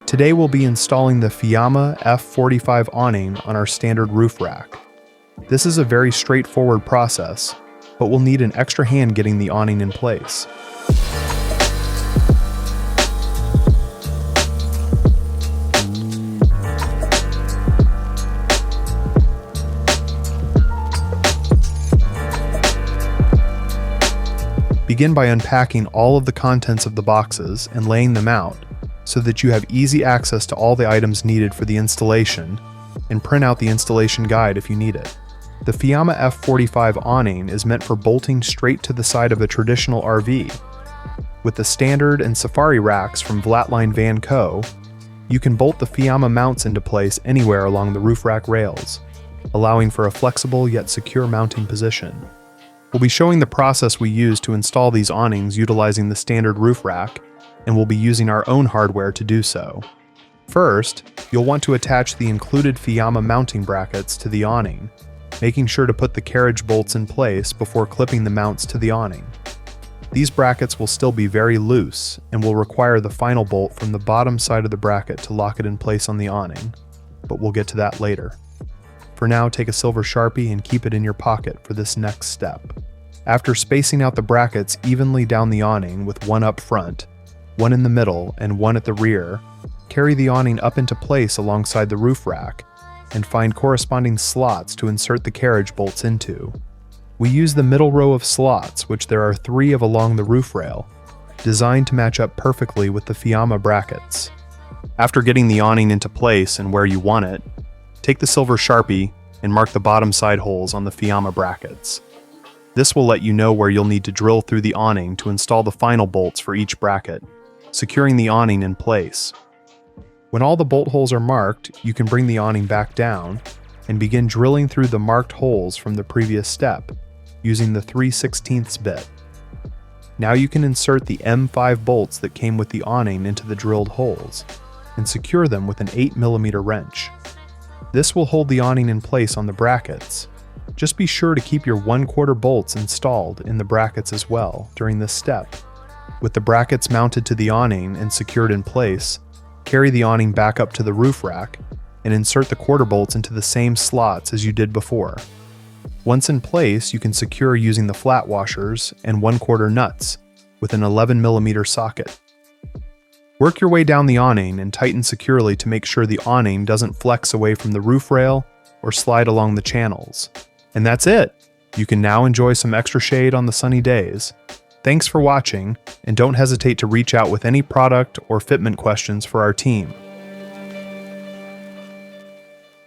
Today we'll be installing the Fiamma F45 awning on our standard roof rack. This is a very straightforward process, but we'll need an extra hand getting the awning in place. Begin by unpacking all of the contents of the boxes and laying them out so that you have easy access to all the items needed for the installation, and print out the installation guide if you need it. The Fiamma F45 awning is meant for bolting straight to the side of a traditional RV. With the standard and safari racks from Flatline Van Co., you can bolt the Fiamma mounts into place anywhere along the roof rack rails, allowing for a flexible yet secure mounting position. We'll be showing the process we use to install these awnings utilizing the standard roof rack, and we'll be using our own hardware to do so. First, you'll want to attach the included Fiamma mounting brackets to the awning, making sure to put the carriage bolts in place before clipping the mounts to the awning. These brackets will still be very loose and will require the final bolt from the bottom side of the bracket to lock it in place on the awning, but we'll get to that later. For now, take a silver Sharpie and keep it in your pocket for this next step. After spacing out the brackets evenly down the awning with one up front, one in the middle, and one at the rear, carry the awning up into place alongside the roof rack and find corresponding slots to insert the carriage bolts into. We use the middle row of slots, which there are 3 of along the roof rail, designed to match up perfectly with the Fiamma brackets. After getting the awning into place and where you want it, take the silver Sharpie and mark the bottom side holes on the Fiamma brackets. This will let you know where you'll need to drill through the awning to install the final bolts for each bracket, securing the awning in place. When all the bolt holes are marked, you can bring the awning back down and begin drilling through the marked holes from the previous step using the 3/16 bit. Now you can insert the M5 bolts that came with the awning into the drilled holes and secure them with an 8mm wrench. This will hold the awning in place on the brackets. Just be sure to keep your 1/4 bolts installed in the brackets as well during this step. With the brackets mounted to the awning and secured in place, carry the awning back up to the roof rack and insert the quarter bolts into the same slots as you did before. Once in place, you can secure using the flat washers and 1/4 nuts with an 11mm socket. Work your way down the awning and tighten securely to make sure the awning doesn't flex away from the roof rail or slide along the channels. And that's it! You can now enjoy some extra shade on the sunny days. Thanks for watching, and don't hesitate to reach out with any product or fitment questions for our team.